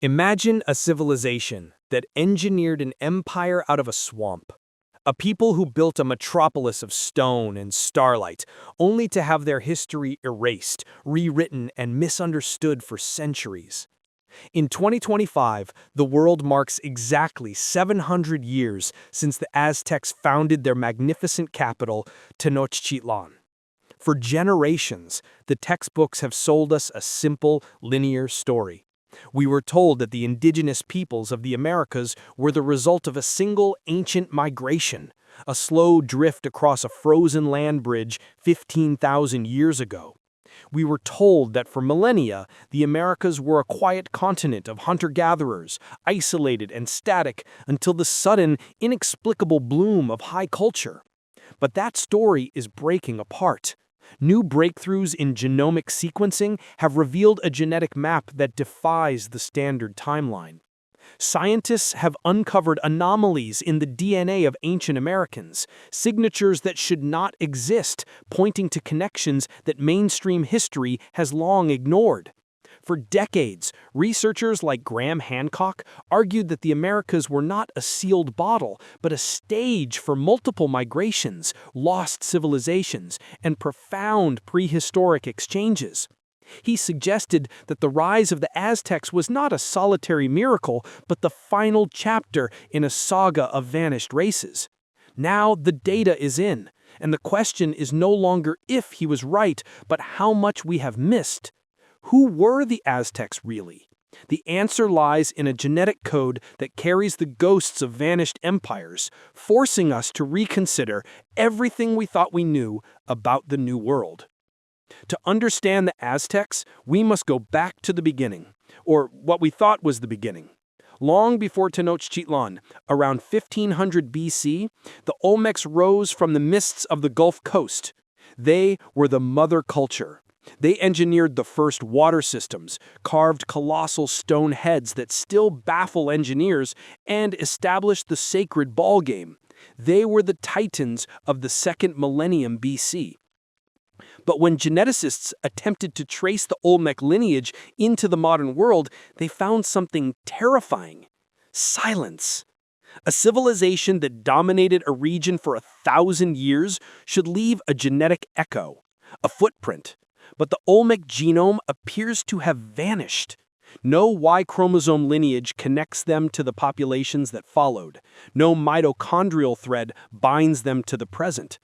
Imagine a civilization that engineered an empire out of a swamp. A people who built a metropolis of stone and starlight, only to have their history erased, rewritten, and misunderstood for centuries. In 2025, the world marks exactly 700 years since the Aztecs founded their magnificent capital, Tenochtitlan. For generations, the textbooks have sold us a simple, linear story. We were told that the indigenous peoples of the Americas were the result of a single ancient migration, a slow drift across a frozen land bridge 15,000 years ago. We were told that for millennia, the Americas were a quiet continent of hunter-gatherers, isolated and static until the sudden, inexplicable bloom of high culture. But that story is breaking apart. New breakthroughs in genomic sequencing have revealed a genetic map that defies the standard timeline. Scientists have uncovered anomalies in the DNA of ancient Americans, signatures that should not exist, pointing to connections that mainstream history has long ignored. For decades, researchers like Hancock argued that the Americas were not a sealed bottle, but a stage for multiple migrations, lost civilizations, and profound prehistoric exchanges. He suggested that the rise of the Aztecs was not a solitary miracle, but the final chapter in a saga of vanished races. Now the data is in, and the question is no longer if he was right, but how much we have missed. Who were the Aztecs really? The answer lies in a genetic code that carries the ghosts of vanished empires, forcing us to reconsider everything we thought we knew about the New World. To understand the Aztecs, we must go back to the beginning, or what we thought was the beginning. Long before Tenochtitlan, around 1500 BC, the Olmecs rose from the mists of the Gulf Coast. They were the mother culture. They engineered the first water systems, carved colossal stone heads that still baffle engineers, and established the sacred ball game. They were the titans of the second millennium BC. But when geneticists attempted to trace the Olmec lineage into the modern world, they found something terrifying: silence. A civilization that dominated a region for 1,000 years should leave a genetic echo, a footprint. But the Olmec genome appears to have vanished. No Y chromosome lineage connects them to the populations that followed. No mitochondrial thread binds them to the present.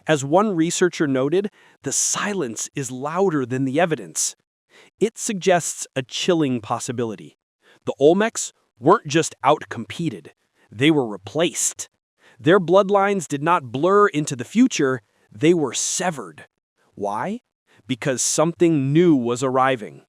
As one researcher noted, the silence is louder than the evidence. It suggests a chilling possibility. The Olmecs weren't just outcompeted, they were replaced. Their bloodlines did not blur into the future, they were severed. Why? Because something new was arriving.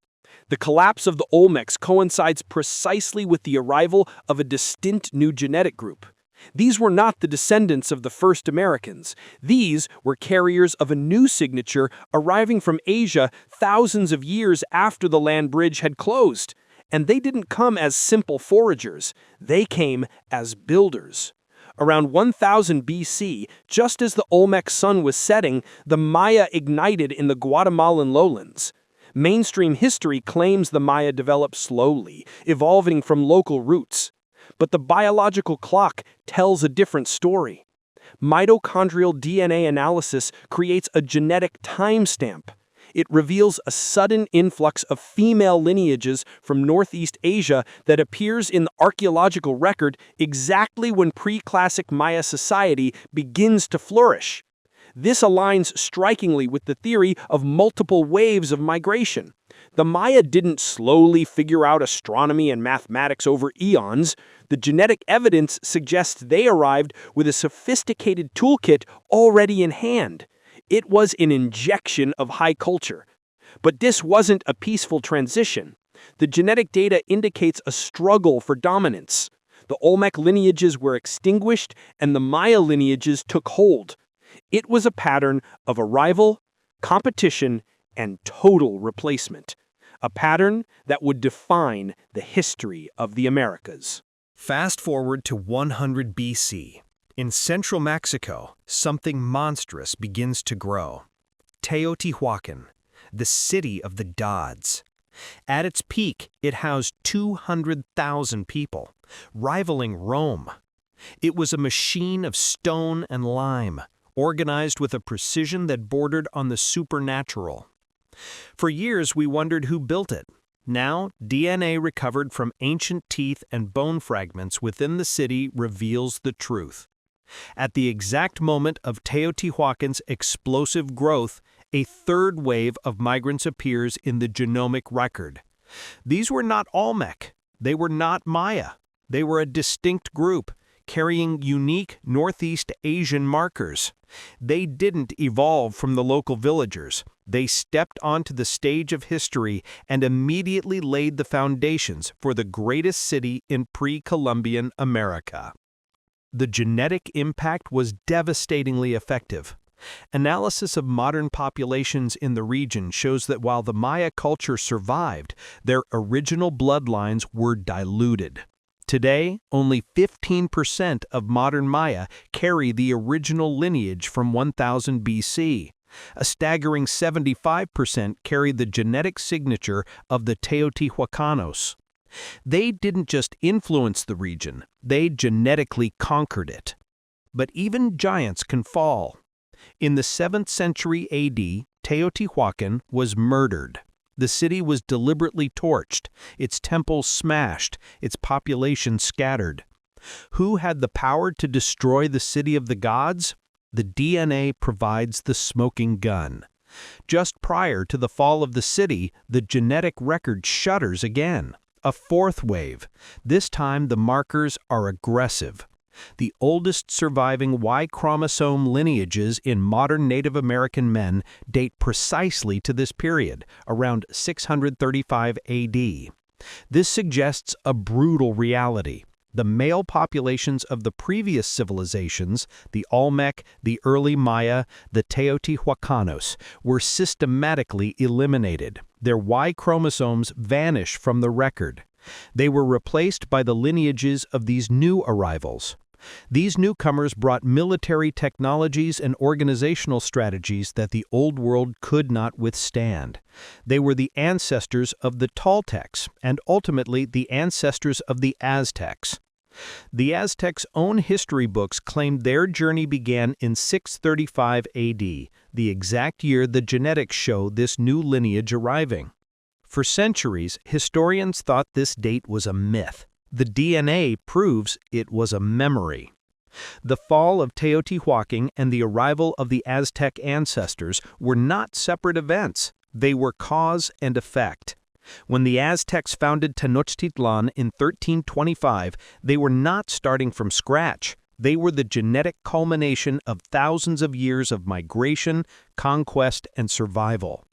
The collapse of the Olmecs coincides precisely with the arrival of a distinct new genetic group. These were not the descendants of the first Americans. These were carriers of a new signature arriving from Asia thousands of years after the land bridge had closed. And they didn't come as simple foragers. They came as builders. Around 1000 BC, just as the Olmec sun was setting, the Maya ignited in the Guatemalan lowlands. Mainstream history claims the Maya developed slowly, evolving from local roots. But the biological clock tells a different story. Mitochondrial DNA analysis creates a genetic timestamp. It reveals a sudden influx of female lineages from Northeast Asia that appears in the archaeological record exactly when pre-classic Maya society begins to flourish. This aligns strikingly with the theory of multiple waves of migration. The Maya didn't slowly figure out astronomy and mathematics over eons. The genetic evidence suggests they arrived with a sophisticated toolkit already in hand. It was an injection of high culture. But this wasn't a peaceful transition. The genetic data indicates a struggle for dominance. The Olmec lineages were extinguished and the Maya lineages took hold. It was a pattern of arrival, competition, and total replacement. A pattern that would define the history of the Americas. Fast forward to 100 BC. In central Mexico, something monstrous begins to grow. Teotihuacan, the city of the gods. At its peak, it housed 200,000 people, rivaling Rome. It was a machine of stone and lime, organized with a precision that bordered on the supernatural. For years, we wondered who built it. Now, DNA recovered from ancient teeth and bone fragments within the city reveals the truth. At the exact moment of Teotihuacan's explosive growth, a third wave of migrants appears in the genomic record. These were not Olmec. They were not Maya. They were a distinct group, carrying unique Northeast Asian markers. They didn't evolve from the local villagers. They stepped onto the stage of history and immediately laid the foundations for the greatest city in pre-Columbian America. The genetic impact was devastatingly effective. Analysis of modern populations in the region shows that while the Maya culture survived, their original bloodlines were diluted. Today, only 15% of modern Maya carry the original lineage from 1000 BC. A staggering 75% carry the genetic signature of the Teotihuacanos. They didn't just influence the region, they genetically conquered it. But even giants can fall. In the 7th century AD, Teotihuacan was murdered. The city was deliberately torched, its temples smashed, its population scattered. Who had the power to destroy the city of the gods? The DNA provides the smoking gun. Just prior to the fall of the city, the genetic record shudders again. A fourth wave. This time the markers are aggressive. The oldest surviving Y chromosome lineages in modern Native American men date precisely to this period, around 635 AD. This suggests a brutal reality. The male populations of the previous civilizations, the Olmec, the early Maya, the Teotihuacanos, were systematically eliminated. Their Y chromosomes vanish from the record. They were replaced by the lineages of these new arrivals. These newcomers brought military technologies and organizational strategies that the Old World could not withstand. They were the ancestors of the Toltecs and ultimately the ancestors of the Aztecs. The Aztecs' own history books claimed their journey began in 635 AD, the exact year the genetics show this new lineage arriving. For centuries, historians thought this date was a myth. The DNA proves it was a memory. The fall of Teotihuacan and the arrival of the Aztec ancestors were not separate events. They were cause and effect. When the Aztecs founded Tenochtitlan in 1325, they were not starting from scratch. They were the genetic culmination of thousands of years of migration, conquest, and survival.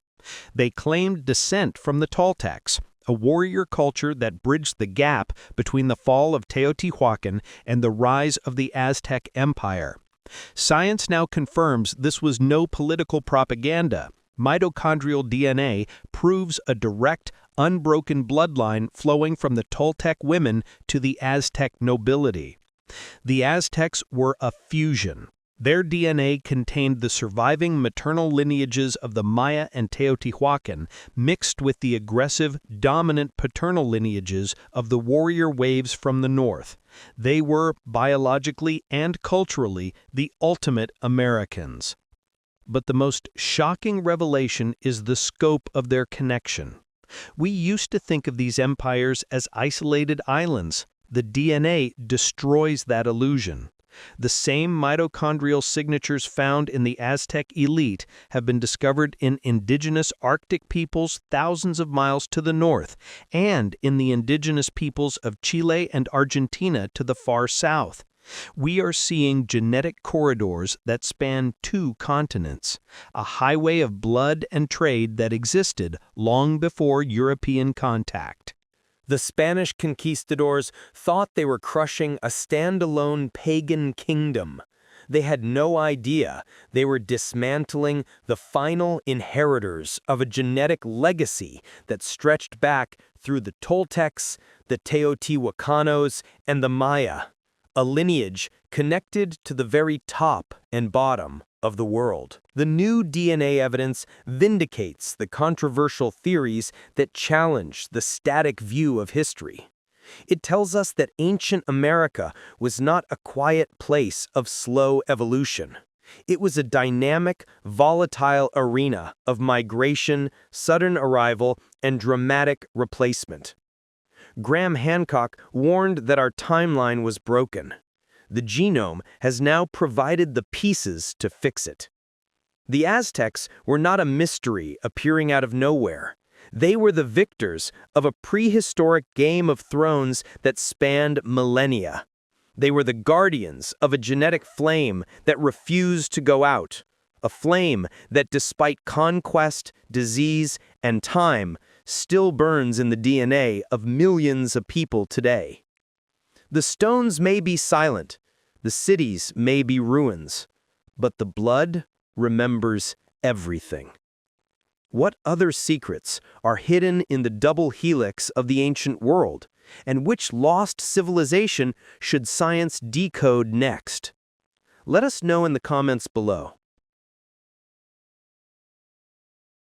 They claimed descent from the Toltecs, a warrior culture that bridged the gap between the fall of Teotihuacan and the rise of the Aztec Empire. Science now confirms this was no political propaganda. Mitochondrial DNA proves a direct, unbroken bloodline flowing from the Toltec women to the Aztec nobility. The Aztecs were a fusion. Their DNA contained the surviving maternal lineages of the Maya and Teotihuacan mixed with the aggressive, dominant paternal lineages of the warrior waves from the north. They were, biologically and culturally, the ultimate Americans. But the most shocking revelation is the scope of their connection. We used to think of these empires as isolated islands. The DNA destroys that illusion. The same mitochondrial signatures found in the Aztec elite have been discovered in indigenous Arctic peoples thousands of miles to the north and in the indigenous peoples of Chile and Argentina to the far south. We are seeing genetic corridors that span 2 continents, a highway of blood and trade that existed long before European contact. The Spanish conquistadors thought they were crushing a standalone pagan kingdom. They had no idea they were dismantling the final inheritors of a genetic legacy that stretched back through the Toltecs, the Teotihuacanos, and the Maya, a lineage connected to the very top and bottom of the world. The new DNA evidence vindicates the controversial theories that challenge the static view of history. It tells us that ancient America was not a quiet place of slow evolution. It was a dynamic, volatile arena of migration, sudden arrival, and dramatic replacement. Graham Hancock warned that our timeline was broken. The genome has now provided the pieces to fix it. The Aztecs were not a mystery appearing out of nowhere. They were the victors of a prehistoric game of thrones that spanned millennia. They were the guardians of a genetic flame that refused to go out, a flame that, despite conquest, disease, and time, still burns in the DNA of millions of people today. The stones may be silent, the cities may be ruins, but the blood remembers everything. What other secrets are hidden in the double helix of the ancient world, and which lost civilization should science decode next? Let us know in the comments below.